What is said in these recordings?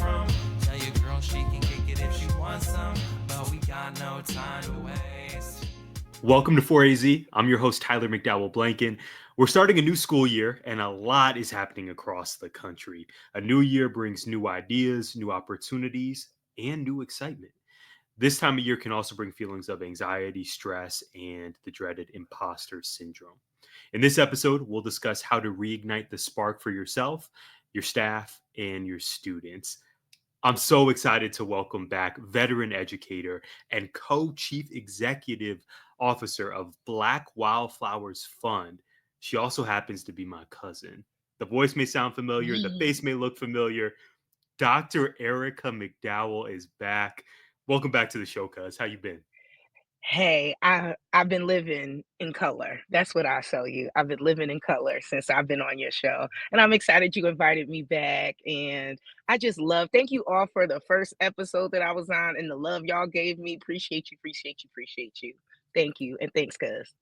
from. Tell your girl she can kick it if she wants some, but we got no time to waste. Welcome to 4AZ. I'm your host, Tyler McDowell Blanken. We're starting a new school year, and a lot is happening across the country. A new year brings new ideas, new opportunities, and new excitement. This time of year can also bring feelings of anxiety, stress, and the dreaded imposter syndrome. In this episode, we'll discuss how to reignite the spark for yourself, your staff, and your students. I'm so excited to welcome back veteran educator and co-chief executive officer of Black Wildflowers Fund. She also happens to be my cousin. The voice may sound familiar, the face may look familiar. Dr. Erika McDowell is back. Welcome back to the show, cuz. How you been? Hey, I've been living in color. That's what I'll show you. I've been living in color since I've been on your show. And I'm excited you invited me back. And I just love, thank you all for the first episode that I was on and the love y'all gave me. Appreciate you, appreciate you, appreciate you. Thank you. And thanks, cuz.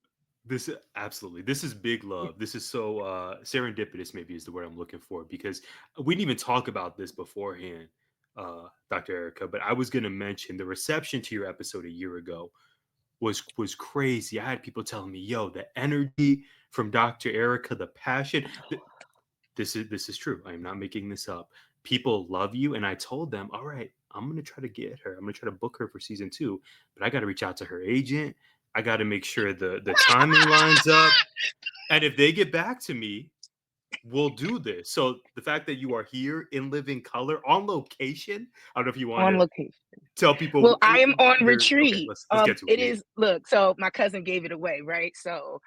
This is big love. This is so serendipitous, maybe is the word I'm looking for, because we didn't even talk about this beforehand, Dr. Erica. But I was gonna mention the reception to your episode a year ago was crazy. I had people telling me, "Yo, the energy from Dr. Erica, the passion." This is true. I am not making this up. People love you, and I told them, "All right, I'm gonna try to get her. I'm gonna try to book her for season 2, but I got to reach out to her agent. I got to make sure the timing lines up, and if they get back to me, we'll do this." So the fact that you are here in living color on location, I don't know if you want On to location. tell Well, people I am on you're okay. retreat. Let's get to it. It Yeah. is, look, so my cousin gave it away, right? So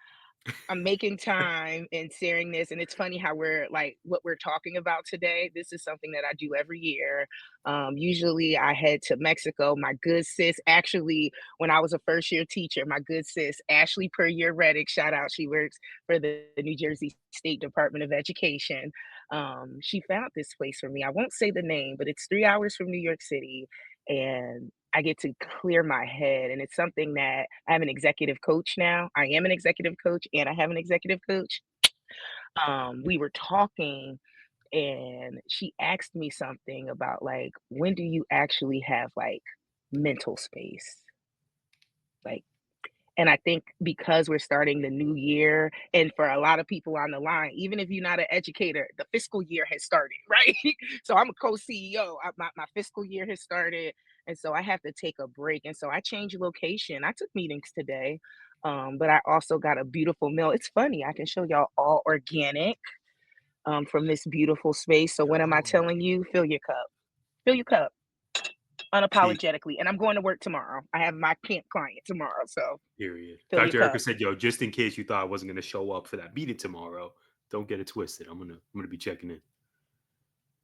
I'm making time and sharing this, and it's funny how we're like what we're talking about today. This is something that I do every year. Usually, I head to Mexico. My good sis, actually, when I was a first year teacher, my good sis Ashley Per Year Reddick, shout out, she works for the New Jersey State Department of Education. She found this place for me. I won't say the name, but it's 3 hours from New York City, and I get to clear my head. And it's something that I have an executive coach now. I am an executive coach and I have an executive coach. We were talking and she asked me something about like, when do you actually have like mental space? Like, and I think because we're starting the new year, and for a lot of people on the line, even if you're not an educator, the fiscal year has started, right? So I'm a co-CEO. My fiscal year has started, and so I have to take a break. And so I changed location. I took meetings today, but I also got a beautiful meal. It's funny. I can show y'all all organic from this beautiful space. So what am I Yo. telling you? Fill your cup. Fill your cup See, unapologetically. And I'm going to work tomorrow. I have my camp client tomorrow. So period. fill your Dr. Erica cup. said, "Yo, just in case you thought I wasn't gonna show up for that meeting tomorrow, don't get it twisted. I'm gonna be checking in."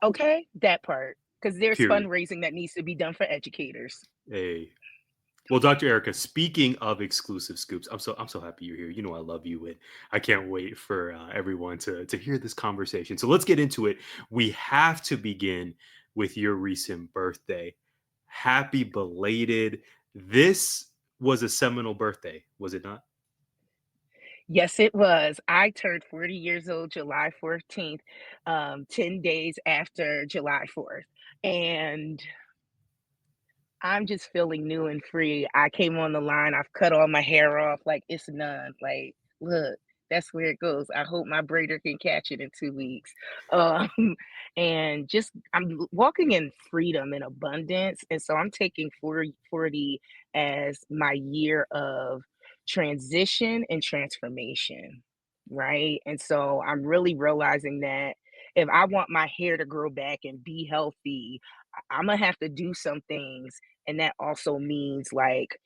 Okay, that part, because there's Period. fundraising that needs to be done for educators. Hey. Well, Dr. Erica, speaking of exclusive scoops, I'm so happy you're here. You know I love you, and I can't wait for everyone to hear this conversation. So let's get into it. We have to begin with your recent birthday. Happy belated. This was a seminal birthday, was it not? Yes, it was. I turned 40 years old July 14th, 10 days after July 4th. And I'm just feeling new and free. I came on the line, I've cut all my hair off like it's none. Like, look, that's where it goes. I hope my braider can catch it in 2 weeks. Um, and just I'm walking in freedom and abundance. And so I'm taking 40 as my year of transition and transformation. Right. And so I'm really realizing that if I want my hair to grow back and be healthy, I'm gonna have to do some things, and that also means like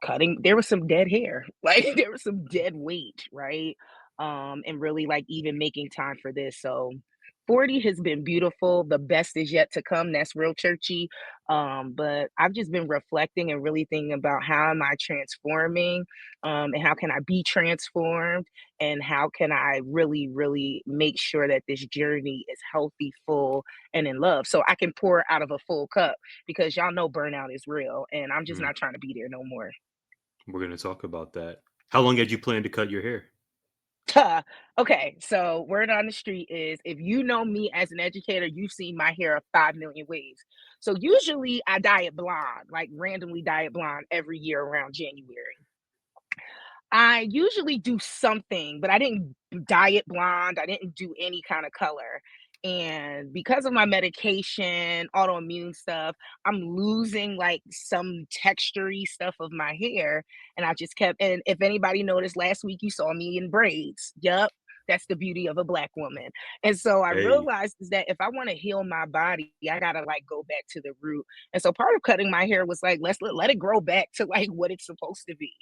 cutting. There was some dead hair, like there was some dead weight, right? And really like even making time for this. So 40 has been beautiful. The best is yet to come. That's real churchy. But I've just been reflecting and really thinking about how am I transforming, and how can I be transformed, and how can I really, really make sure that this journey is healthy, full, and in love. So I can pour out of a full cup because y'all know burnout is real, and I'm just Mm, not trying to be there no more. we're gonna talk about that. How long had you planned to cut your hair? Tuh. Okay, so word on the street is if you know me as an educator, you've seen my hair 5 million ways. So usually I dye it blonde, like randomly dye it blonde every year around January. I usually do something, but I didn't dye it blonde. I didn't do any kind of color. And because of my medication, autoimmune stuff, I'm losing like some textury stuff of my hair. And I just kept, and if anybody noticed last week, you saw me in braids. Yup. That's the beauty of a black woman. And so I Hey, realized is that if I want to heal my body, I gotta like go back to the root. And so part of cutting my hair was like, let it grow back to like what it's supposed to be.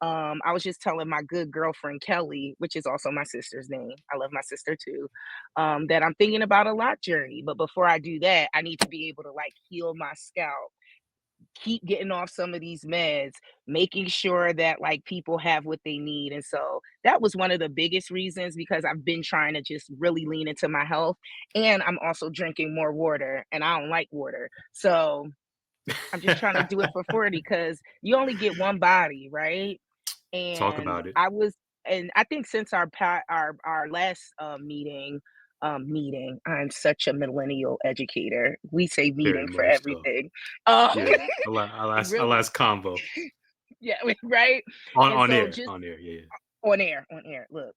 I was just telling my good girlfriend Kelly, which is also my sister's name. I love my sister too. That I'm thinking about a lot journey. But before I do that, I need to be able to like heal my scalp, keep getting off some of these meds, making sure that like people have what they need. And so that was one of the biggest reasons because I've been trying to just really lean into my health. And I'm also drinking more water and I don't like water. So I'm just trying to do it for 40 because you only get one body, right? talk And about it. I was and I think since our last meeting, I'm such a millennial educator. We say Very meeting for much so. everything. Um Yeah, it I'll really last convo yeah, right. And so just on air. Yeah, yeah. on air, look.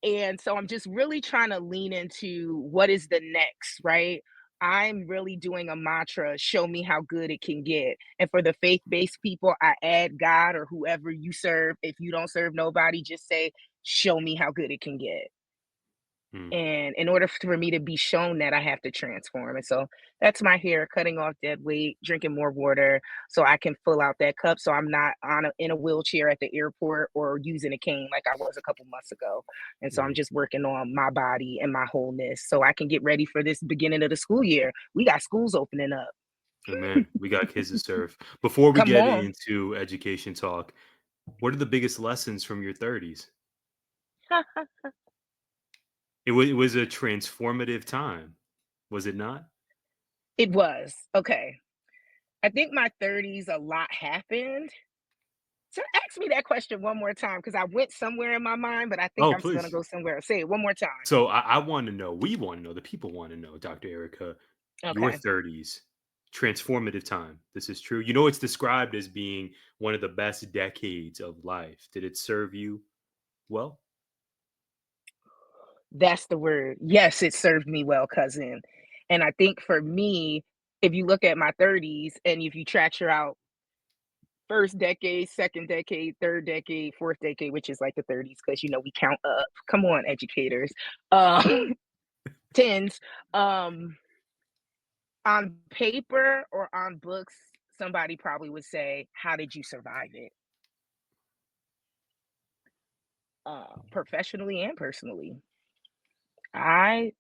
And so I'm just really trying to lean into what is the next, right? I'm really doing a mantra, show me how good it can get. And for the faith based people, I add God or whoever you serve. If you don't serve nobody, just say, show me how good it can get. Mm. And in order for me to be shown that, I have to transform. And so that's my hair, cutting off dead weight, drinking more water so I can fill out that cup. So I'm not in a wheelchair at the airport or using a cane like I was a couple months ago. And so I'm Mm. just working on my body and my wholeness so I can get ready for this beginning of the school year. We got schools opening up. Amen. We got kids to serve. Before we Come get on. into education talk, what are the biggest lessons from your 30s? It was a transformative time, was it not? It was. Okay. I think my 30s, a lot happened. So ask me that question one more time because I went somewhere in my mind, but I think Oh, I'm just gonna please. go somewhere. Say it one more time. So I want to know, we want to know, the people want to know, Dr. Erica, your Okay. 30s, transformative time. This is true. You know, it's described as being one of the best decades of life. Did it serve you well? That's the word. Yes, it served me well, cousin. And I think for me, if you look at my 30s and if you tracture out first decade, second decade, third decade, fourth decade, which is like the 30s, because you know we count up. Come on, educators. Um, tens. Um, on paper or on books, somebody probably would say, "How did you survive it?" Professionally and personally. I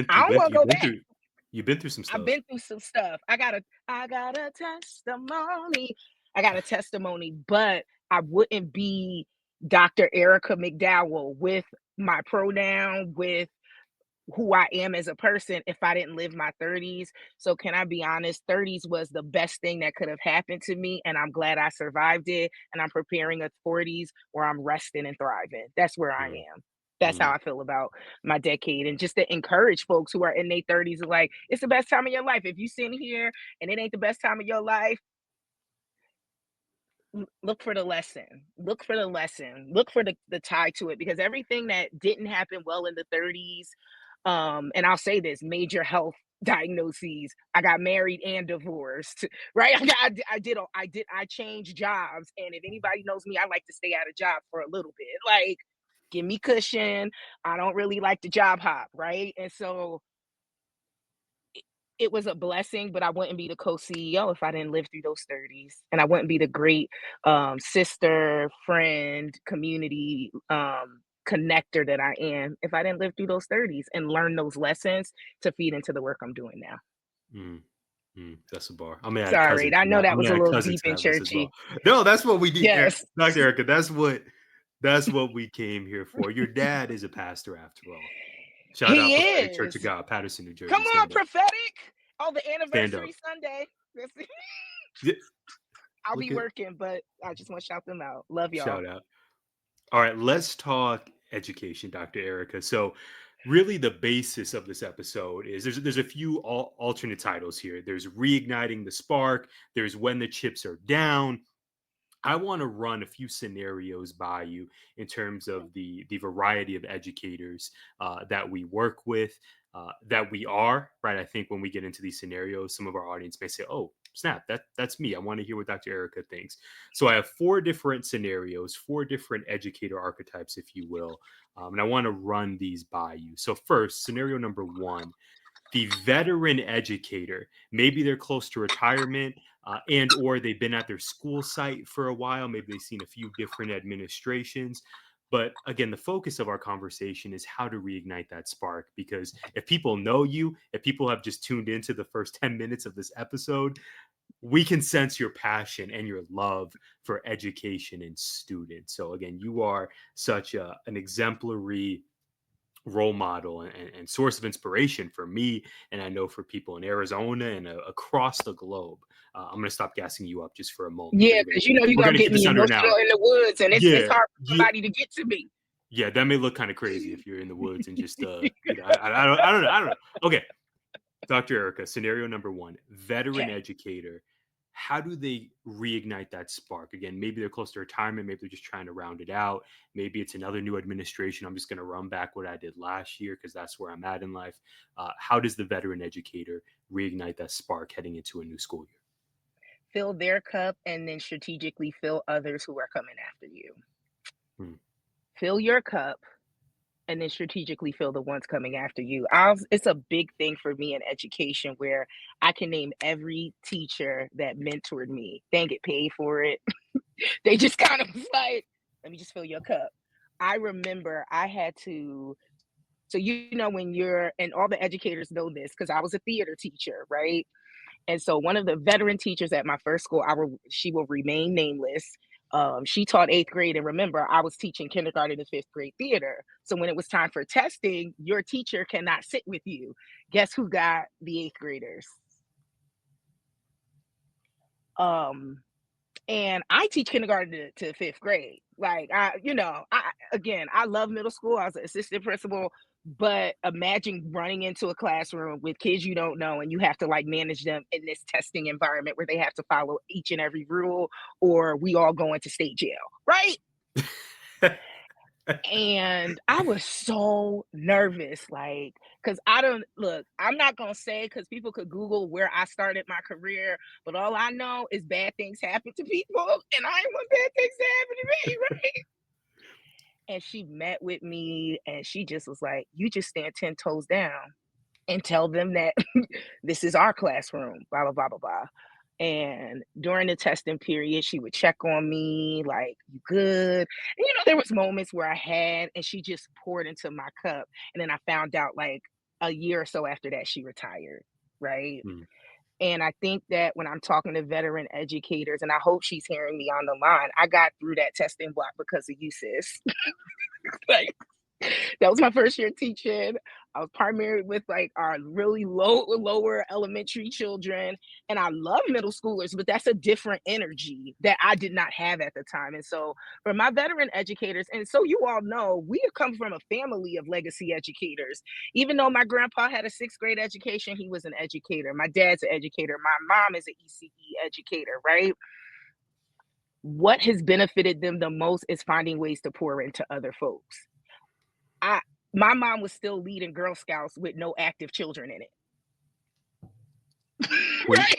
I don't want to go back. You've been through some I've stuff. been through some stuff. I got a testimony. I got a testimony, but I wouldn't be Dr. Erika McDowell with my pronoun, with who I am as a person if I didn't live my 30s. So can I be honest? 30s was the best thing that could have happened to me and I'm glad I survived it and I'm preparing a 40s where I'm resting and thriving. That's where I Mm, am. That's how mm. I feel about my decade and just to encourage folks who are in their 30s like it's the best time of your life. If you sitting here and it ain't the best time of your life, look for the lesson. Look for the lesson. Look for the tie to it because everything that didn't happen well in the 30s, and I'll say this, major health diagnoses. I got married and divorced, right? I changed jobs. And if anybody knows me, I like to stay out of jobs for a little bit. Like, give me cushion. I don't really like the job hop, right? And so it was a blessing, but I wouldn't be the co-CEO if I didn't live through those 30s. And I wouldn't be the great sister, friend, community connector that I am if I didn't live through those 30s and learn those lessons to feed into the work I'm doing now. Mm, that's a bar. I'm gonna add Sorry, cousin I to know that. that I'm was gonna a add little cousin deep to and that list as well. churchy. No, that's what we need, Yes. Dr. Erica. That's what we came here for. Your dad is a pastor after all. Shout out He Prophetic Church is. of God, Patterson, New Come Jersey. on, Stand up. prophetic. Oh, the Stand anniversary up. Sunday. Yeah, I'll be look at working, but I just want to shout them out. Love y'all. shout out. All right, let's talk education, Dr. Erica. So, really, the basis of this episode is there's a few alternate titles here. There's reigniting the spark. There's when the chips are down. I want to run a few scenarios by you in terms of the variety of educators that we work with, that we are, right. I think when we get into these scenarios, some of our audience may say, "Oh, snap, that's me." I want to hear what Dr. Erica thinks. So I have four different scenarios, four different educator archetypes, if you will, and I want to run these by you. So first, scenario number one: the veteran educator. Maybe they're close to retirement, and or they've been at their school site for a while. Maybe they've seen a few different administrations. But again, the focus of our conversation is how to reignite that spark. Because if people know you, if people have just tuned into the first 10 minutes of this episode, we can sense your passion and your love for education and students. So again, you are such an exemplary role model and source of inspiration for me, and I know for people in Arizona and across the globe. I'm going to stop gassing you up just for a moment Yeah, because because you know you're we're gonna going to get keep this me under an emotional hour. in the woods, and it's Yeah, hard for yeah, somebody to get to me. yeah. That may look kind of crazy if you're in the woods and just I don't know, I don't know. Okay, Dr. Erica, scenario number one: veteran Okay. educator. How do they reignite that spark? Again, maybe they're close to retirement, maybe they're just trying to round it out. Maybe it's another new administration. I'm just going to run back what I did last year because that's where I'm at in life. How does the veteran educator reignite that spark heading into a new school year? Fill their cup and then strategically fill others who are coming after you. Hmm. Fill your cup and then strategically fill the ones coming after you. It's a big thing for me in education where I can name every teacher that mentored me. They didn't get paid for it. They just kind of was like, let me just fill your cup. I remember I had to, so you know, when you're, and all the educators know this because I was a theater teacher, right? And so one of the veteran teachers at my first school, she will remain nameless. She taught eighth grade, and remember, I was teaching kindergarten and fifth grade theater. So when it was time for testing, your teacher cannot sit with you. Guess who got the eighth graders? Um, and I teach kindergarten to fifth grade. Like I love middle school. I was an assistant principal, but imagine running into a classroom with kids you don't know, and you have to like manage them in this testing environment where they have to follow each and every rule, or we all go into state jail, right? And I was so nervous, like, because I don't look, I'm not gonna say because people could Google where I started my career, but all I know is bad things happen to people, and I ain't want bad things to happen to me, right? And she met with me and she just was like, you just stand 10 toes down and tell them that this is our classroom, blah, blah, blah, blah, blah. And during the testing period, she would check on me, like, you good? And there was moments where I had, and she just poured into my cup. And then I found out like a year or so after that, she retired, right? Hmm. And I think that when I'm talking to veteran educators, and I hope she's hearing me on the line, I got through that testing block because of you, sis. Like, that was my first year teaching. I was primary with like our really lower elementary children. And I love middle schoolers, but that's a different energy that I did not have at the time. And so for my veteran educators, and so you all know, we have come from a family of legacy educators. Even though my grandpa had a sixth grade education, he was an educator. My dad's an educator. My mom is an ECE educator, right? What has benefited them the most is finding ways to pour into other folks. I My mom was still leading Girl Scouts with no active children in it. Queen, Right?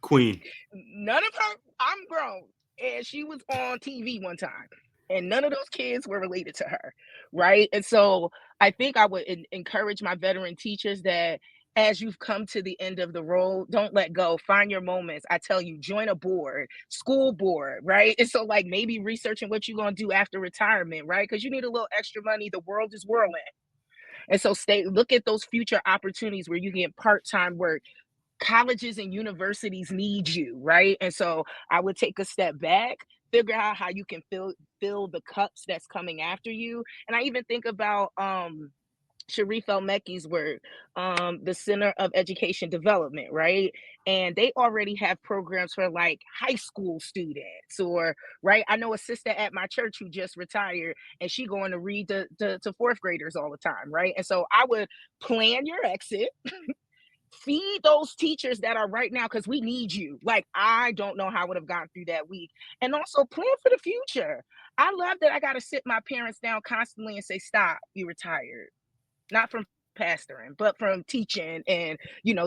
Queen. None of her, I'm grown. And she was on TV one time. And none of those kids were related to her. Right. And so I think I would encourage my veteran teachers that as you've come to the end of the road, don't let go. Find your moments. I tell you, join a board, school board, right? And so, like, maybe researching what you're going to do after retirement, right? Because you need a little extra money. The world is whirling. And so look at those future opportunities where you get part-time work. Colleges and universities need you, right? And so I would take a step back, figure out how you can fill the cups that's coming after you. And I even think about Sharif El-Mekki's work, the Center of Education Development, right? And they already have programs for like high school students, or right. I know a sister at my church who just retired, and she going to read to fourth graders all the time, right? And so I would plan your exit, feed those teachers that are right now because we need you. Like, I don't know how I would have gone through that week. And also plan for the future. I love that I got to sit my parents down constantly and say, stop, you retired. Not from pastoring, but from teaching and,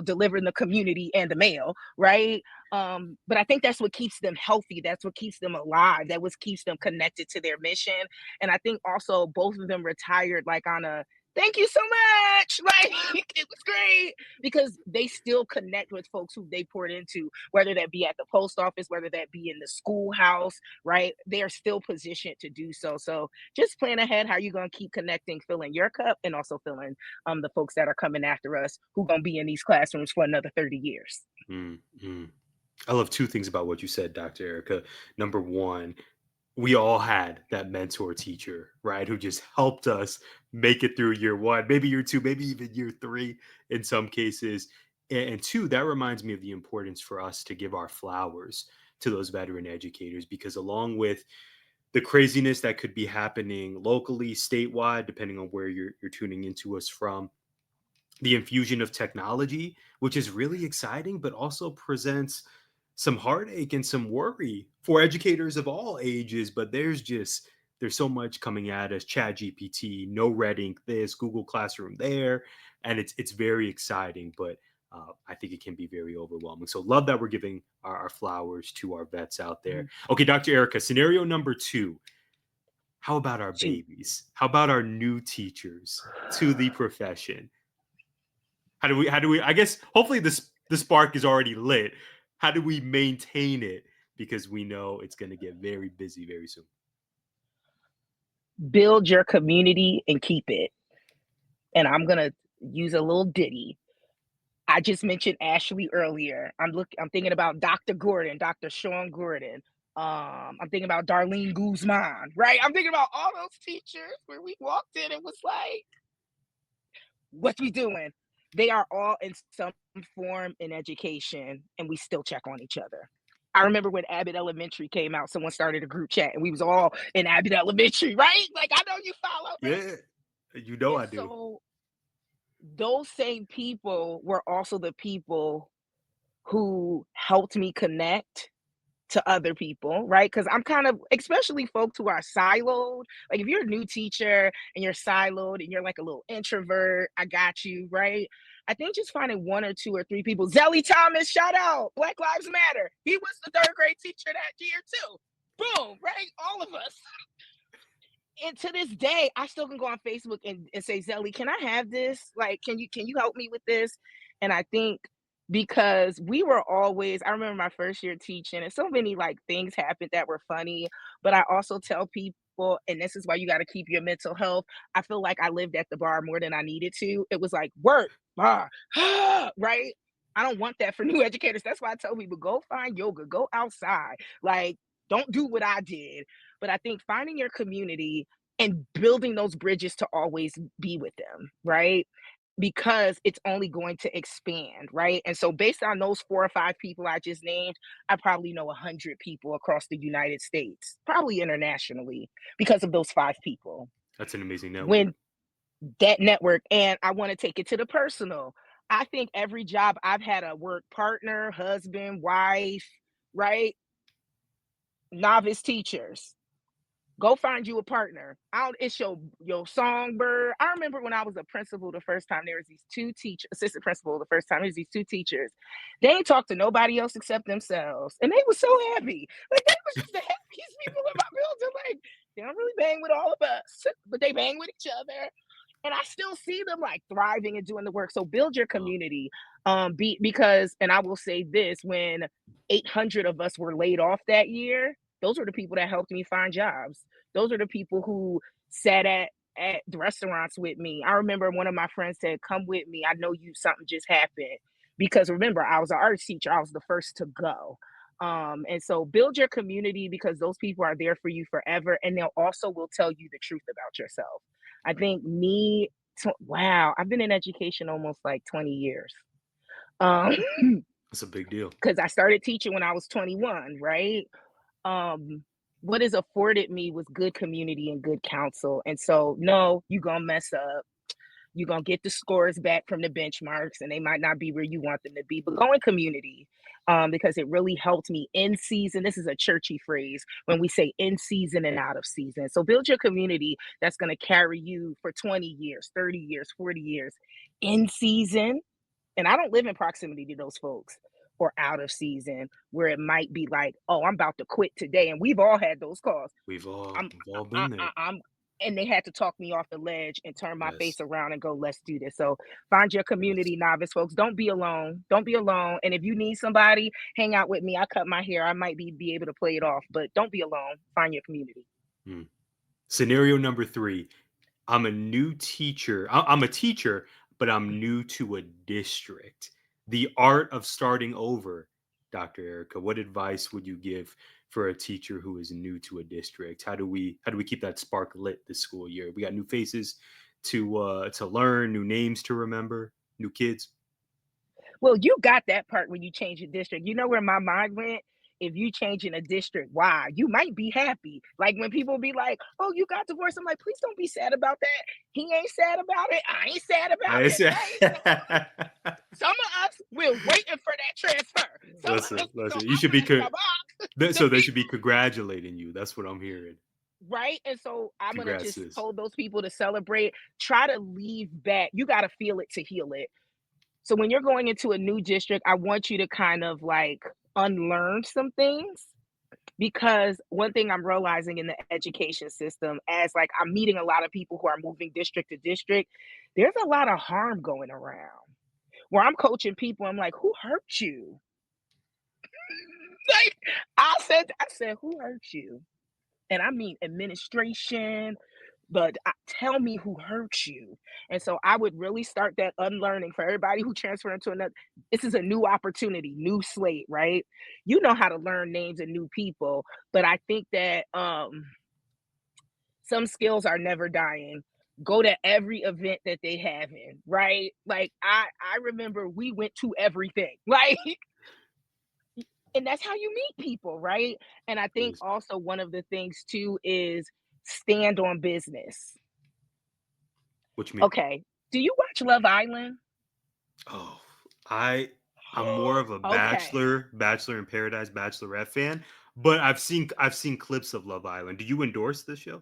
delivering the community and the mail, right? But I think that's what keeps them healthy. That's what keeps them alive. That what keeps them connected to their mission. And I think also both of them retired like on a thank you so much. Like, it was great because they still connect with folks who they poured into, whether that be at the post office, whether that be in the schoolhouse, right? They are still positioned to do so. So just plan ahead how you're going to keep connecting, filling your cup, and also filling the folks that are coming after us who going to be in these classrooms for another 30 years. Mm-hmm. I love two things about what you said, Dr. Erica. Number one, we all had that mentor teacher, right? Who just helped us make it through year one, maybe year two, maybe even year three in some cases. And two, that reminds me of the importance for us to give our flowers to those veteran educators, because along with the craziness that could be happening locally, statewide, depending on where you're tuning into us from, the infusion of technology, which is really exciting, but also presents some heartache and some worry for educators of all ages. But there's so much coming at us: Chat GPT, No Red Ink this, Google Classroom there, and it's very exciting. But I think it can be very overwhelming. So love that we're giving our flowers to our vets out there. Okay, Dr. Erica, scenario number two. How about our Shoot. babies? How about our new teachers to the profession? How do we I guess hopefully the spark is already lit. How do we maintain it? Because we know it's going to get very busy very soon. Build your community and keep it. And I'm going to use a little ditty. I just mentioned Ashley earlier. I'm thinking about Dr. Gordon, Dr. Sean Gordon. I'm thinking about Darlene Guzman, right? I'm thinking about all those teachers where we walked in and was like, what we doing? They are all in some form in education, and we still check on each other. I remember when Abbott Elementary came out, someone started a group chat and we was all in Abbott Elementary, right? Like, I know you follow, right? Yeah, you know And I do. so those same people were also the people who helped me connect to other people, right? Because I'm kind of, especially folks who are siloed. Like, if you're a new teacher and you're siloed and you're like a little introvert, I got you, right? I think just finding one or two or three people. Zelly Thomas, shout out, Black Lives Matter. He was the third grade teacher that year too. Boom, right? All of us. And to this day, I still can go on Facebook and say, Zelly, can I have this? Like, can you help me with this? And I think because we were always, I remember my first year teaching, and so many like things happened that were funny. But I also tell people, and this is why you got to keep your mental health. I feel like I lived at the bar more than I needed to. It was like work, bar, right? I don't want that for new educators. That's why I tell people, go find yoga, go outside. Like, don't do what I did. But I think finding your community and building those bridges to always be with them, right? Because it's only going to expand, right? And so, based on those 4 or 5 people I just named, I probably know 100 people across the United States, probably internationally, because of those 5 people. That's an amazing network. When that network, and I want to take it to the personal, I think every job I've had a work partner, husband, wife, right? Novice teachers. Go find you a partner. It's your songbird. I remember when I was a principal the first time, there was these 2 assistant principal the first time, there's these 2 teachers. They ain't talk to nobody else except themselves. And they were so happy. Like, they was just the happiest people in my building. Like, they don't really bang with all of us, but they bang with each other. And I still see them like thriving and doing the work. So build your Oh, community. Because, and I will say this, when 800 of us were laid off that year, those were the people that helped me find jobs. Those are the people who sat at the restaurants with me. I remember one of my friends said, "Come with me. I know you something just happened." Because remember, I was an arts teacher. I was the first to go. And so build your community because those people are there for you forever. And they'll also will tell you the truth about yourself. I think me Wow, I've been in education almost like 20 years. Um, That's a big deal. because I started teaching when I was 21, right? Um, what has afforded me was good community and good counsel. And so, no, you're gonna mess up. You're gonna get the scores back from the benchmarks, and they might not be where you want them to be. But go in community, because it really helped me in season. This is a churchy phrase when we say in season and out of season. So build your community that's gonna carry you for 20 years, 30 years, 40 years in season. And I don't live in proximity to those folks, or out of season where it might be like, oh, I'm about to quit today. And we've all had those calls. We've all I'm, we've all I, been there. I, I'm, and they had to talk me off the ledge and turn my Yes. face around and go, let's do this. So find your community, novice folks. Don't be alone. Don't be alone. And if you need somebody, hang out with me. I cut my hair. I might be able to play it off, but don't be alone. Find your community. Hmm. Scenario number 3. I'm a new teacher. I'm a teacher, but I'm new to a district. The art of starting over, Dr. Erica. What advice would you give for a teacher who is new to a district? How do we keep that spark lit this school year? We got new faces to learn, new names to remember, new kids. Well, you got that part when you change a district. You know where my mind went? If you change in a district, why? You might be happy. Like when people be like, oh, you got divorced. I'm like, please don't be sad about that. He ain't sad about it. I ain't sad about it, right? Some of us, we're waiting for that transfer. Some of us, Listen, so you should I'm be asking my mom so to they be should be congratulating you. That's what I'm hearing. right. And so I'm going to Congrats, just sis. hold those people to celebrate. Try to leave back. You got to feel it to heal it. So when you're going into a new district, I want you to kind of like unlearn some things, because one thing I'm realizing in the education system, as like I'm meeting a lot of people who are moving district to district, there's a lot of harm going around. Where I'm coaching people, I'm like, who hurt you? Like I said, who hurt you? And I mean administration, but tell me who hurt you. And so I would really start that unlearning for everybody who transfer into another. This is a new opportunity, new slate, right? You know how to learn names and new people, but I think that some skills are never dying. Go to every event that they have in, right? Like I remember we went to everything, like, and that's how you meet people, right? And I think Please. also one of the things too is stand on business. What you mean? Okay. Do you watch Love Island? Oh, I'm more of a Okay. Bachelor in Paradise, Bachelorette fan, but I've seen clips of Love Island. Do you endorse this show?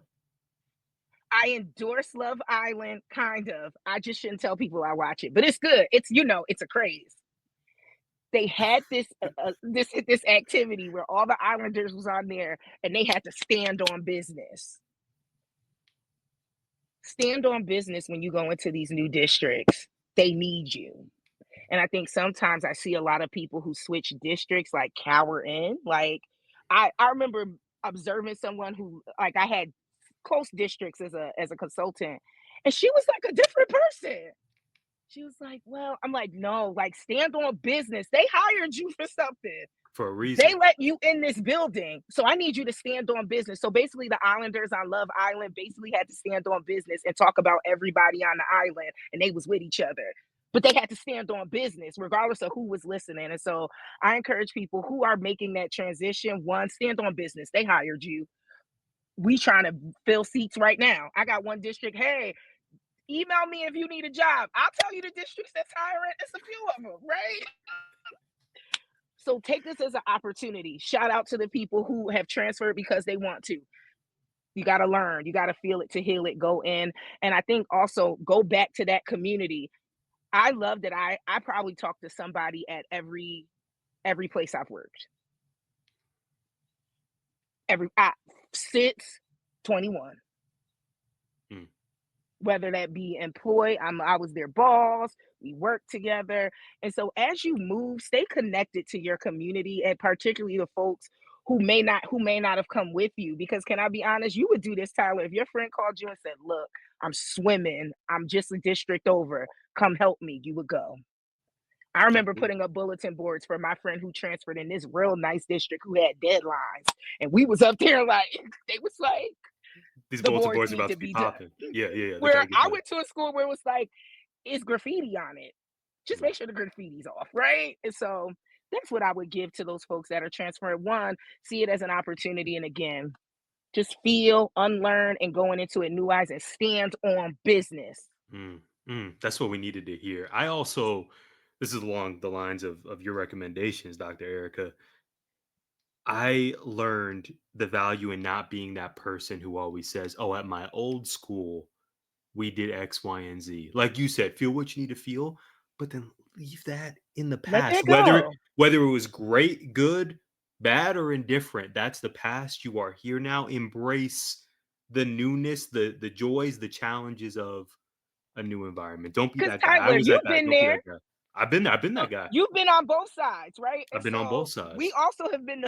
I endorse Love Island, kind of. I just shouldn't tell people I watch it, but it's good. It's a craze. They had this activity where all the Islanders was on there, and they had to stand on business. Stand on business when you go into these new districts. They need you. And I think sometimes I see a lot of people who switch districts like cower in. Like I remember observing someone who, like, I had close districts as a consultant, and she was like a different person. She was like, well, I'm like, no, like stand on business. They hired you for something. For a They reason. let you in this building. So I need you to stand on business. So basically the Islanders on Love Island basically had to stand on business and talk about everybody on the island, and they was with each other. But they had to stand on business regardless of who was listening. And so I encourage people who are making that transition, one, stand on business. They hired you. We trying to fill seats right now. I got one district. Hey, email me if you need a job. I'll tell you the districts that's hiring. It's a few of them, right? So take this as an opportunity. Shout out to the people who have transferred because they want to. You got to learn. You got to feel it to heal it. Go in. And I think also go back to that community. I love that I probably talk to somebody at every place I've worked. Since 21. Mm. Whether that be employed, I was their boss, we worked together. And so as you move, stay connected to your community, and particularly the folks who may not have come with you. Because can I be honest, you would do this, Tyler, if your friend called you and said, look, I'm swimming, I'm just a district over, come help me, you would go. I remember putting up bulletin boards for my friend who transferred in this real nice district who had deadlines. And we was up there like, they was like, These The bulletin boards boards are need about to to be be done. popping. Yeah, yeah, yeah. They Where gotta get I done. went to a school where it was like, it's graffiti on it. Just Mm. make sure the graffiti's off, right? And so that's what I would give to those folks that are transferring. One, see it as an opportunity, and again, just feel, unlearn, and going into it new eyes and stand on business. That's what we needed to hear. I also, this is along the lines of your recommendations, Dr. Erica. I learned the value in not being that person who always says, "Oh, at my old school, we did X, Y, and Z." Like you said, feel what you need to feel, but then leave that in the Let past. that go. Whether it was great, good, bad, or indifferent, that's the past. You are here now. Embrace the newness, the joys, the challenges of a new environment. Don't be Because that guy. I Tyler, was that you've guy. been Don't be there. that guy. I've been So that guy. you've been on both sides, right? And I've been on both so we sides. also have been.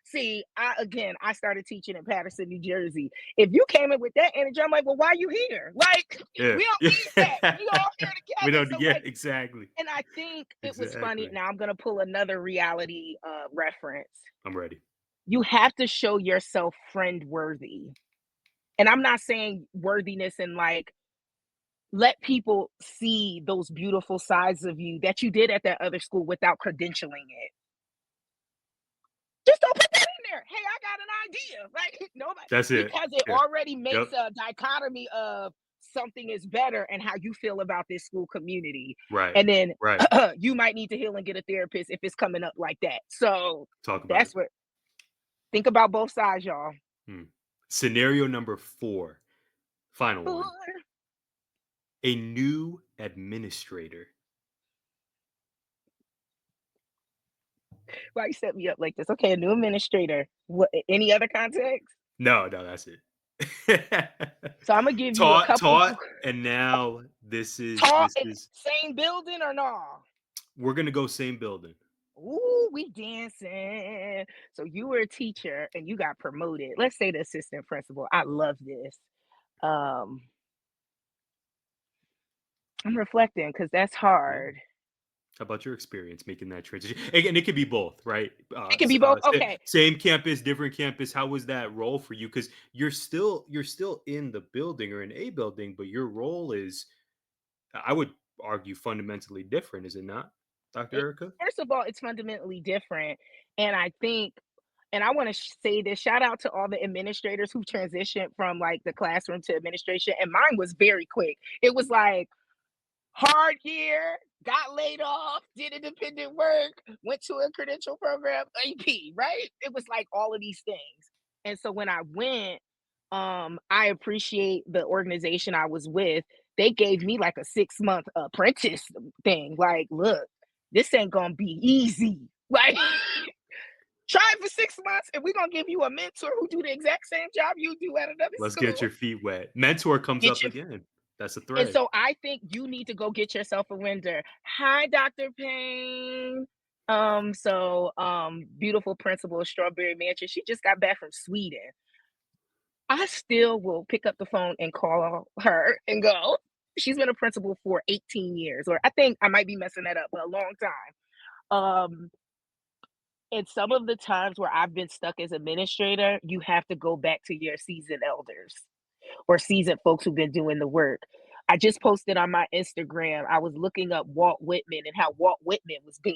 See, I started teaching in Patterson, New Jersey. If you came in with that energy, I'm like, well, why are you here? Like, Yeah. we don't need that. We all here We together. don't. So Yeah. like, Exactly. and I think it was funny. Exactly. Now I'm gonna pull another reality reference. I'm ready. You have to show yourself friend worthy. And I'm not saying worthiness and like let people see those beautiful sides of you that you did at that other school without credentialing it. Just don't put that in there. Hey, I got an idea. Like nobody, That's it. because it Yeah. already Yep. makes a dichotomy of something is better and how you feel about this school community. Right. And then Right. you might need to heal and get a therapist if it's coming up like that. So Talk about it. that's what think about both sides, y'all. Hmm. Scenario number 4. Final one. A new administrator. Why you set me up like this? Okay, a new administrator. What any other context? No, no, that's it. So I'm gonna give you a couple Taught, and now this is tall this in is same building or no? we're gonna go same building. Ooh, we dancing. So you were a teacher and you got promoted. Let's say the assistant principal. I love this. Um, I'm reflecting because that's Yeah. hard. How about your experience making that transition? And it could be both, right? It can be both. Okay. Same campus, different campus. How was that role for you? Because you're still in the building or in a building, but your role is, I would argue, fundamentally different. Is it not, Dr. It, Erica? first of all, it's fundamentally different. And I think, and I want to say this shout out to all the administrators who transitioned from like the classroom to administration. And mine was very quick. It was like, hard year, got laid off, did independent work, went to a credential program, AP, right? It was like all of these things. And so when I went, I appreciate the organization I was with. They gave me like a 6-month apprentice thing. Like, look, this ain't gonna be easy. Like, try it for 6 months, and we're gonna give you a mentor who do the exact same job you do at another Let's get school. your feet wet. Mentor comes Get up your again. That's a And thread. so I think you need to go get yourself a render. Hi, Dr. Payne. Beautiful principal of Strawberry Mansion. She just got back from Sweden. I still will pick up the phone and call her and go, she's been a principal for 18 years, or I think I might be messing that up, but a long time. And some of the times where I've been stuck as administrator, you have to go back to your seasoned elders or seasoned folks who've been doing the work. I just posted on my Instagram, I was looking up Walt Whitman and how Walt Whitman was banned.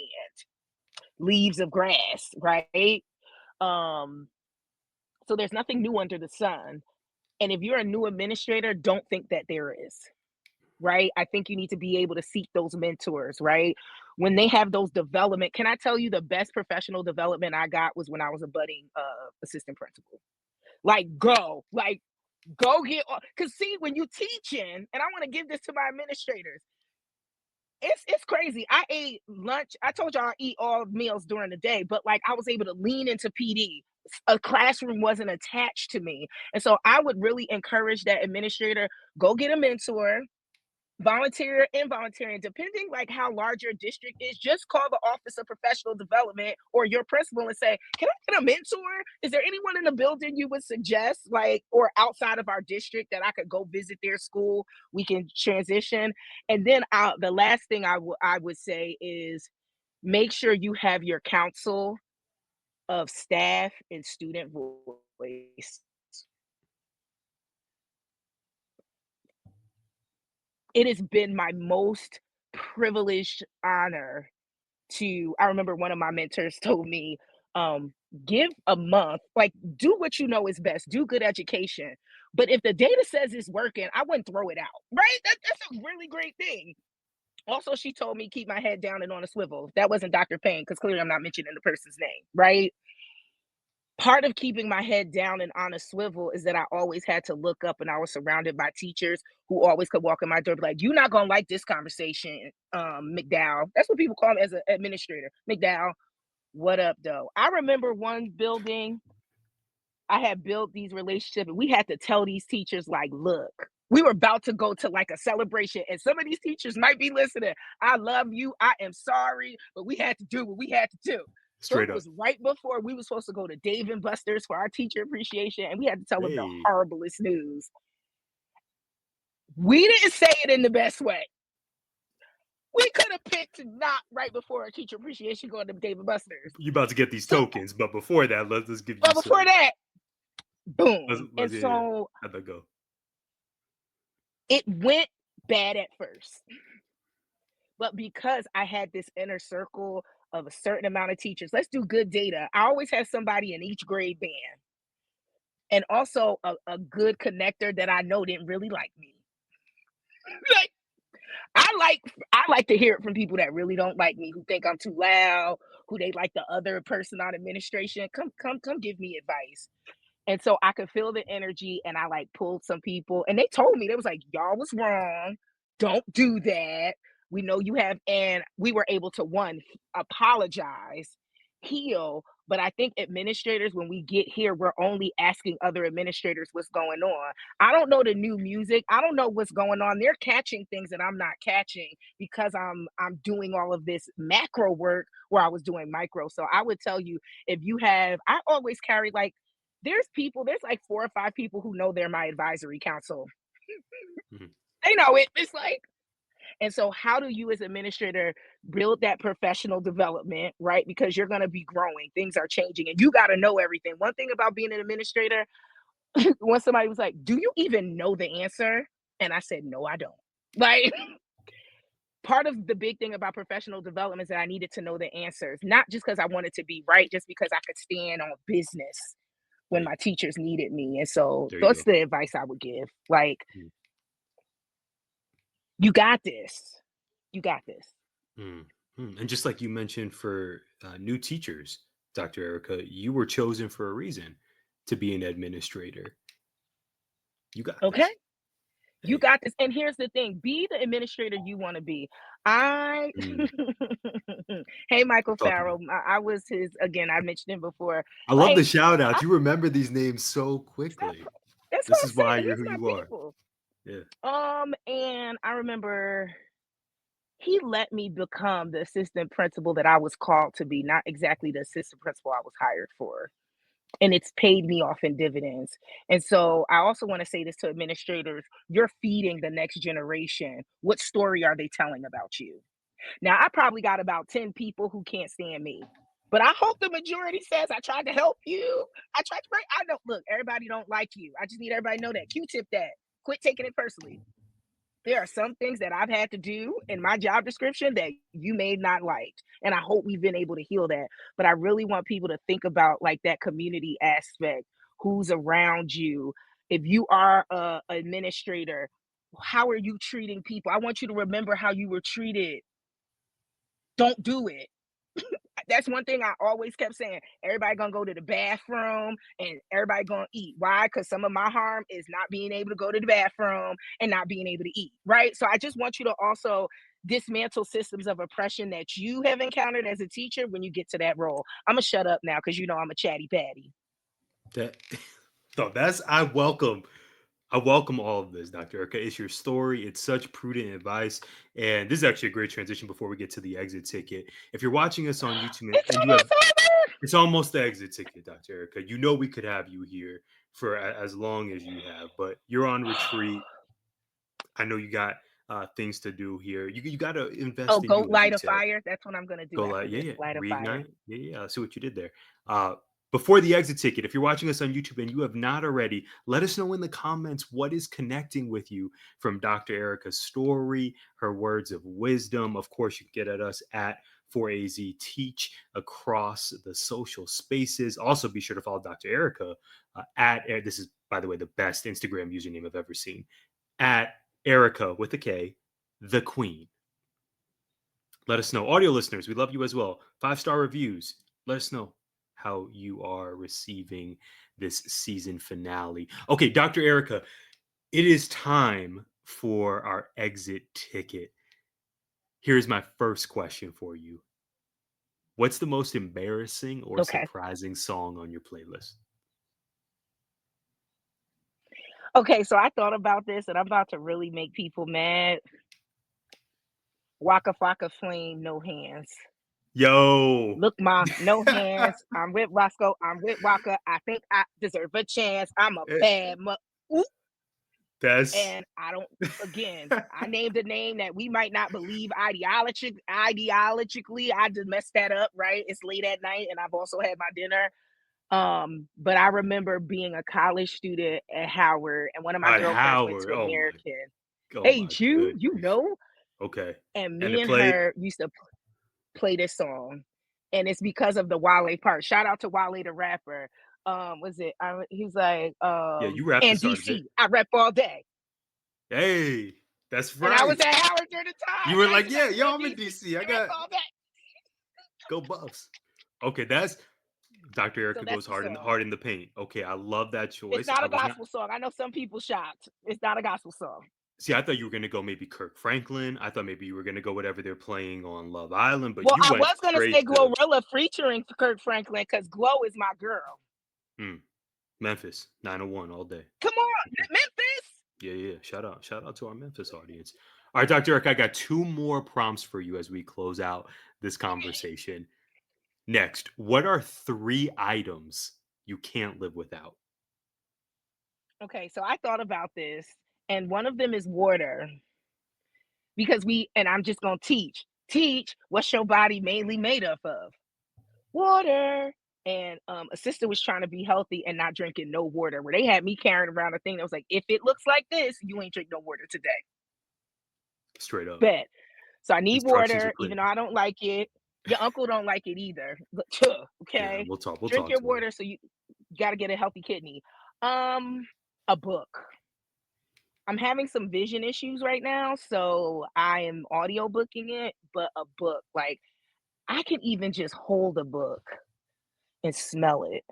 Leaves of Grass, right? Um, so there's nothing new under the sun. And if you're a new administrator, don't think that there is, right? I think you need to be able to seek those mentors, right? When they have those development, can I tell you the best professional development I got was when I was a budding assistant principal. Like, go get on. Because see, when you teaching, and I want to give this to my administrators, it's crazy. I ate lunch. I told y'all I eat all meals during the day, but like I was able to lean into PD. A classroom wasn't attached to me. And so I would really encourage that administrator, go get a mentor, volunteer, involuntary, and depending like how large your district is, just call the office of professional development or your principal and say, can I get a mentor? Is there anyone in the building you would suggest, like, or outside of our district that I could go visit their school, we can transition? And then the last thing I would say is make sure you have your council of staff and student voice. it has been my most privileged honor to I remember one of my mentors told me, um, give a month, like do what you know is best, do good education. But if the data says it's working, I wouldn't throw it out, right? That's a really great thing. Also, she told me keep my head down and on a swivel. That wasn't Dr. Payne, because clearly I'm not mentioning the person's name, right? Part of keeping my head down and on a swivel is that I always had to look up, and I was surrounded by teachers who always could walk in my door, be like, "You're not gonna like this conversation, McDowell." That's what people call me as an administrator. McDowell, what up, though? I remember one building I had built these relationships, and we had to tell these teachers, like, look, we were about to go to like a celebration, and some of these teachers might be listening. I love you. I am sorry, but we had to do what we had to do. So Straight it up. was right before we were supposed to go to Dave and Buster's for our teacher appreciation, and we had to tell them the Hey, horriblest news. We didn't say it in the best way. We could have picked not right before our teacher appreciation going to Dave and Buster's. you about to get these So, tokens, but before that, let's give you but before some. that, boom. And Yeah. so How'd that go? it went bad at first. But because I had this inner circle of a certain amount of teachers, let's do good data. I always had somebody in each grade band, and also a good connector that I know didn't really like me. Like I like to hear it from people that really don't like me, who think I'm too loud, who they like the other person on administration. Come give me advice. And so I could feel the energy, and I like pulled some people, and they told me, they was like, y'all was wrong. Don't do that. We know you have, and we were able to one, apologize, heal. But I think administrators, when we get here, we're only asking other administrators what's going on. I don't know the new music. I don't know what's going on. They're catching things that I'm not catching because I'm doing all of this macro work where I was doing micro. So I would tell you, if you have, I always carry like there's like 4 or 5 people who know they're my advisory council. Mhm. They know it. It's like, and so how do you as administrator build that professional development, right? Because you're going to be growing, things are changing, and you got to know everything. One thing about being an administrator, when somebody was like, do you even know the answer? And I said, no, I don't. Like, part of the big thing about professional development is that I needed to know the answers, not just because I wanted to be right, just because I could stand on business when Hey, my teachers needed me. And so there you that's go. the advice I would give. Like, Mm, you got this. You got this. mm, And just like you mentioned for new teachers, Dr. Erica, you were chosen for a reason to be an administrator. You got Okay. this. You Hey. got this. And here's the thing, be the administrator you want to be. I, Mm, hey, Michael talk to me. Farrell, I was his, again, I mentioned him before. I love the Like, shout I, out. You remember these names so quickly. that's what This I'm is why saying. you're He's who my you are. people. Yeah. And I remember he let me become the assistant principal that I was called to be, not exactly the assistant principal I was hired for. And it's paid me off in dividends. And so I also want to say this to administrators, you're feeding the next generation. What story are they telling about you? Now, I probably got about 10 people who can't stand me. But I hope the majority says I tried to help you. I tried to break. I know, look, everybody don't like you. I just need everybody to know that. Q-tip that. Quit taking it personally. There are some things that I've had to do in my job description that you may not like. And I hope we've been able to heal that. But I really want people to think about like that community aspect, who's around you. If you are a administrator, how are you treating people? I want you to remember how you were treated. Don't do it. That's one thing I always kept saying. Everybody gonna go to the bathroom and everybody gonna eat. Why? Because some of my harm is not being able to go to the bathroom and not being able to eat. Right. So I just want you to also dismantle systems of oppression that you have encountered as a teacher when you get to that role. I'm gonna shut up now because you know I'm a chatty patty. That so that's I welcome all of this, Dr. Erica. It's your story. It's such prudent advice. And this is actually a great transition before we get to the exit ticket. If you're watching us on YouTube It's and you have, almost over. it's almost the exit ticket, Dr. Erica. You know we could have you here for as long as you have, but you're on retreat. I know you got things to do here. You got to Oh, invest in go you, as you light a said. fire. That's what I'm gonna do Go after like, yeah, this. yeah, Light a fire. reignite. Yeah, yeah. I see what you did there. Uh, Before the exit ticket, if you're watching us on YouTube and you have not already, let us know in the comments what is connecting with you from Dr. Erika's story, her words of wisdom. Of course, you can get at us at 4AZ Teach across the social spaces. Also, be sure to follow Dr. Erika this is, by the way, the best Instagram username I've ever seen, at Erika with a K, the Queen. Let us know. Audio listeners, we love you as well. 5-star reviews. Let us know how you are receiving this season finale. Okay, Dr. Erika, it is time for our exit ticket. Here's my first question for you. What's the most embarrassing or Okay. surprising song on your playlist? Okay, so I thought about this and I'm about to really make people mad. Waka Flocka Flame, No Hands. Yo. Look, Ma, no hands. I'm with Roscoe. I'm with Waka. I think I deserve a chance. I'm a bad That's And I don't, again, I named a name that we might not believe ideologically. I just messed that up, right? It's late at night and I've also had my dinner. But I remember being a college student at Howard and one of my at girlfriends went Howard. to Oh American. Hey, my Jew, you goodness. know? Okay. And And me it and played. her used to play this song. And it's because of the Wale part. Shout out to Wale the rapper. Was it? He's like, Yeah, you rapped and and started it. DC, I rap all day. Hey, that's right. And I was at Howard during the time. You were right? like, He's yeah, yo, and I'm in DC. I rap got all day. go Buffs. Okay, that's Dr. So Erika that's goes the hard song. in the paint. Okay, I love that It's choice. not I a was not gospel song. I know some people shocked. It's not a gospel song. see. I thought you were gonna go maybe Kirk Franklin. I thought maybe you were gonna go whatever they're playing on Love Island, but Well, you I went was gonna straight say to Glorilla featuring Kirk Franklin because Glow is my girl. Memphis 901 all day. Come on, Okay. Memphis. Yeah. Shout out to our Memphis audience. All right, Dr. Eric, I got 2 more prompts for you as we close out this conversation. Next, what are 3 items you can't live without? Okay, so I thought about this, and one of them is water. Because I'm just gonna teach what's your body mainly made up of? Water. And a sister was trying to be healthy and not drinking no water, where they had me carrying around a thing that was like, if it looks like this, you ain't drink no water today. Straight up. Bet. So I need Instructions are water, clear. even though I don't like it. Your uncle don't like it either. Yeah, Okay. we'll talk Drink your to him. water so you gotta get a healthy kidney. A book. I'm having some vision issues right now, so I am audio booking it, but a book, like I can even just hold a book and smell it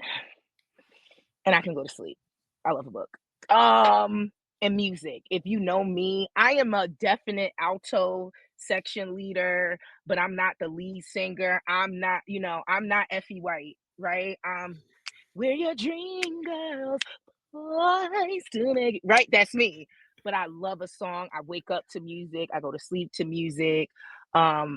and I can go to sleep. I love a book. And music. If you know me, I am a definite alto section leader, but I'm not the lead singer. I'm not Effie White, right? We're your dream girls, boys to make it, right? That's me. But I love a song. I wake up to music. I go to sleep to music.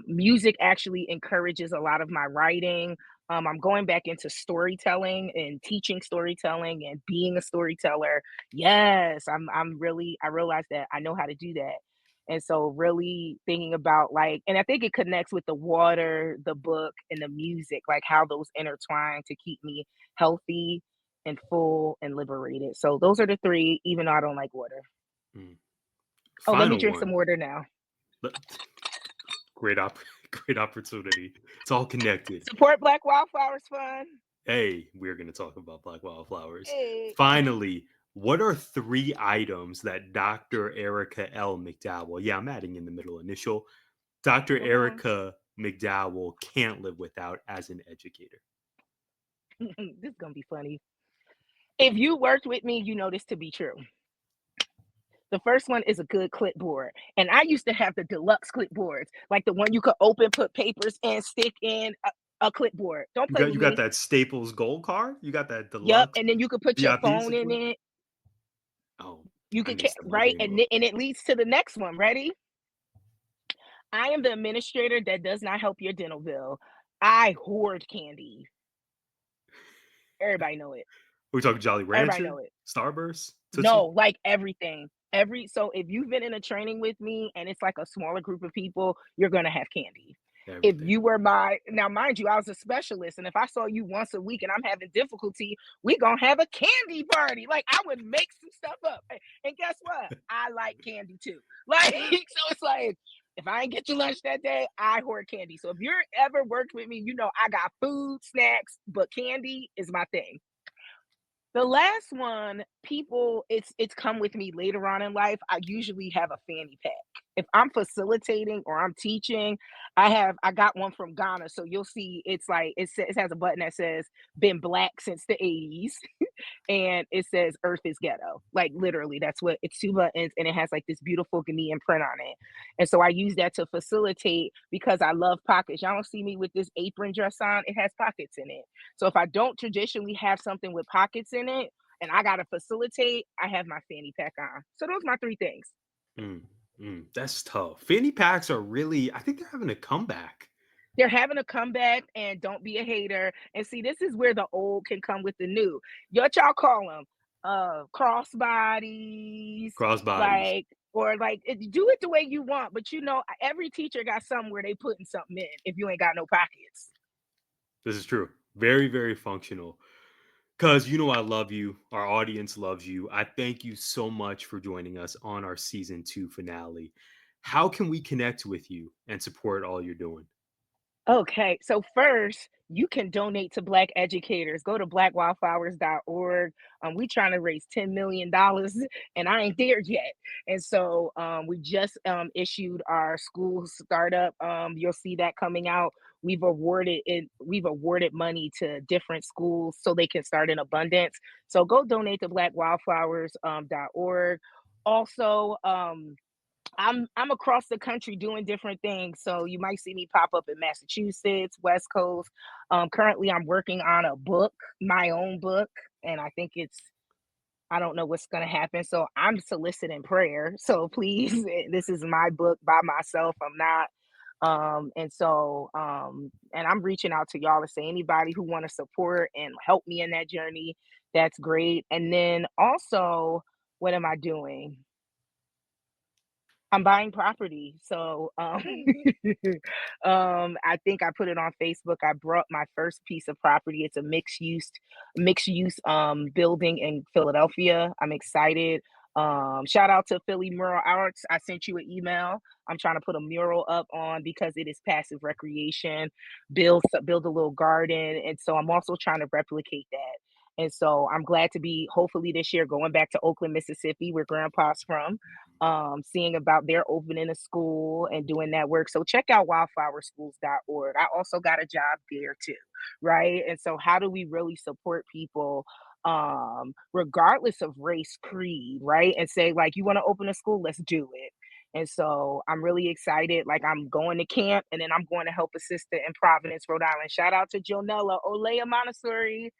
Music actually encourages a lot of my writing. I'm going back into storytelling and teaching storytelling and being a storyteller. Yes, I realized that I know how to do that. And so really thinking about and I think it connects with the water, the book, and the music, like how those intertwine to keep me healthy and full and liberated. So those are the 3, even though I don't like water. Oh, let me Final drink some one. water now. Great opportunity. It's all connected. Support Black Wildflowers Fund. Hey, we're going to talk about Black Wildflowers. Hey. Finally, what are 3 items that Dr. Erika L. McDowell, yeah, I'm adding in the middle initial, Dr. Erika McDowell can't live without as an educator? This is going to be funny. If you worked with me, you know this to be true. The first one is a good clipboard. And I used to have the deluxe clipboards, like the one you could open, put papers and stick in a clipboard. Don't play with You me. got that Staples Gold card? You got that Yep. deluxe And then you could put your VIP phone in support? it. Oh, You I could, miss that right? mother-in-law. And it leads to the next one. Ready? I am the administrator that does not help your dental bill. I hoard candy. Everybody know it. We talking Jolly Everybody Rancher? know it. Starburst? Tootsie? No, like everything. So if you've been in a training with me and it's like a smaller group of people, you're gonna have candy. If Everything. you were my now, mind you, I was a specialist, and if I saw you once a week and I'm having difficulty, we gonna have a candy party. Like I would make some stuff up, and guess what? I like candy too. Like so, it's like if I ain't get your lunch that day, I hoard candy. So if you're ever worked with me, you know I got food, snacks, but candy is my thing. The last one, people, it's come with me later on in life. I usually have a fanny pack. If I'm facilitating or I'm teaching, I got one from Ghana. So you'll see it's like it has a button that says been black since the 80s and it says Earth is ghetto. Like literally, that's what it's two buttons and it has like this beautiful Ghanaian print on it. And so I use that to facilitate because I love pockets. Y'all don't see me with this apron dress on, it has pockets in it. So if I don't traditionally have something with pockets in it and I gotta facilitate, I have my fanny pack on. So those are my three things. Mm, that's tough. Fanny packs are really, I think they're having a comeback. They're having a comeback and don't be a hater. And see, this is where the old can come with the new. What y'all call them? Crossbodies, Crossbodies. like or like do it the way you want, but you know, every teacher got something where they putting something in if you ain't got no pockets. This is true. Very, very functional. Because you know I love you. Our audience loves you. I thank you so much for joining us on our season 2 finale. How can we connect with you and support all you're doing? Okay, so first, you can donate to Black educators. Go to blackwildflowers.org. We trying to raise $10 million, and I ain't there yet. And so we just issued our school startup. You'll see that coming out. We've awarded it. We've awarded money to different schools so they can start in abundance. So go donate to blackwildflowers.org. Also, I'm across the country doing different things. So you might see me pop up in Massachusetts, West Coast. Currently, I'm working on a book, my own book, and I think I don't know what's going to happen. So I'm soliciting prayer. So please, this is my book by myself. I'm not. And I'm reaching out to y'all to say anybody who want to support and help me in that journey. That's great. And then also, what am I doing? I'm buying property. So I think I put it on Facebook. I brought my first piece of property. It's a mixed use building in Philadelphia. I'm excited. Shout out to Philly Mural Arts. I sent you an email. I'm trying to put a mural up on because it is passive recreation, build a little garden. And so I'm also trying to replicate that. And so I'm glad to be hopefully this year going back to Oakland, Mississippi, where grandpa's from, seeing about their opening a school and doing that work. So check out wildflowerschools.org. I also got a job there too, right? And so how do we really support people regardless of race, creed, right? And say, like, you want to open a school, let's do it. And so I'm really excited. Like I'm going to camp and then I'm going to help a sister in Providence, Rhode Island. Shout out to Jonella Olea Montessori.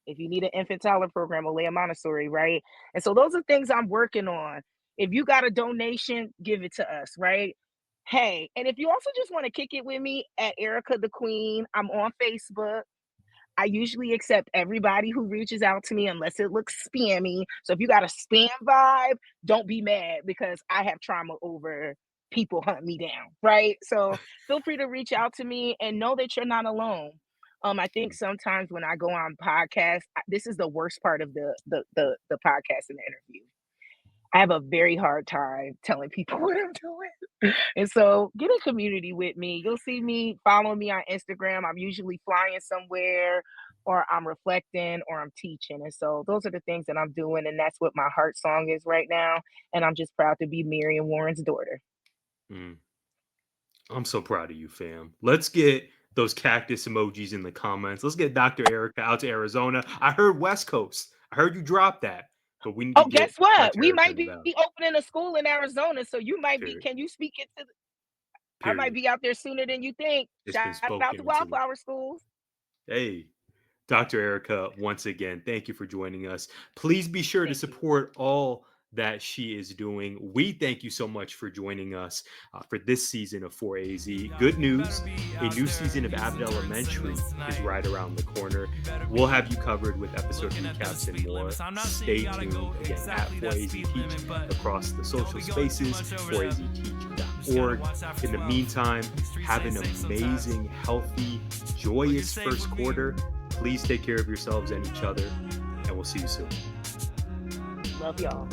If you need an infant toddler program, Olea Montessori, right? And so those are things I'm working on. If you got a donation, give it to us, right? Hey, and if you also just want to kick it with me at Erika the Queen, I'm on Facebook. I usually accept everybody who reaches out to me unless it looks spammy. So if you got a spam vibe, don't be mad because I have trauma over people hunt me down, right? So feel free to reach out to me and know that you're not alone. I think sometimes when I go on podcasts, this is the worst part of the podcast and the interview. I have a very hard time telling people what I'm doing. And so get in community with me. You'll see me, follow me on Instagram. I'm usually flying somewhere or I'm reflecting or I'm teaching. And so those are the things that I'm doing. And that's what my heart song is right now. And I'm just proud to be Marion Warren's daughter. Mm, I'm so proud of you, fam. Let's get those cactus emojis in the comments. Let's get Dr. Erica out to Arizona. I heard West Coast. I heard you drop that, but we need to Oh, guess get what? Dr. We Erica might in the be valley. opening a school in Arizona. So you might be, Period. can you speak it to I might Period. be out there sooner than you think. It's been Shout out to spoken into. Wildflower Schools. Hey, Dr. Erica, once again, thank you for joining us. Please be sure to Thank you. support all that she is doing. We thank you so much for joining us for this season of 4AZ. Good news, a new season of Abbott Elementary is right around the corner. We'll have you covered with episode recaps and more. Stay tuned again at 4AZ Teach across the social spaces, 4AZTeach.com. In the meantime, have an amazing, healthy, joyous first quarter. Please take care of yourselves and each other, and we'll see you soon. Love y'all.